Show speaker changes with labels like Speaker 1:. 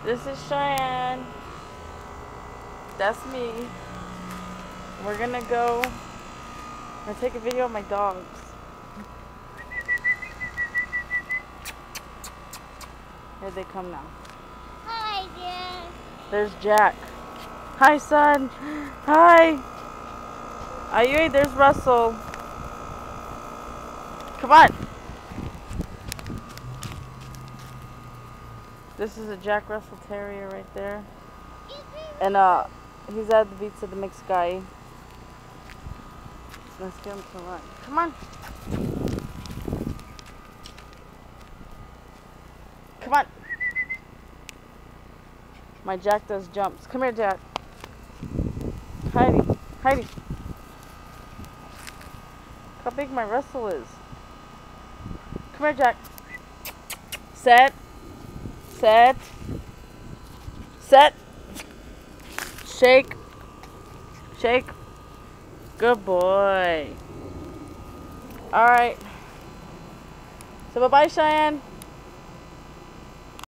Speaker 1: This is Cheyenne. That's me. We're gonna go. I'm gonna take a video of my dogs. Here they come now.
Speaker 2: Hi, Dad.
Speaker 1: There's Jack. Hi, son. Hi. Ayui, there's Russell. Come on. This is a Jack Russell Terrier right there. And he's at the beats of the mixed guy. Let's get him to run. Come on. Come on. My Jack does jumps. Come here, Jack. Heidi. Heidi. Look how big my Russell is. Come here, Jack. Set. Set. Set. Shake. Shake. Good boy. Alright. So bye-bye, Cheyenne.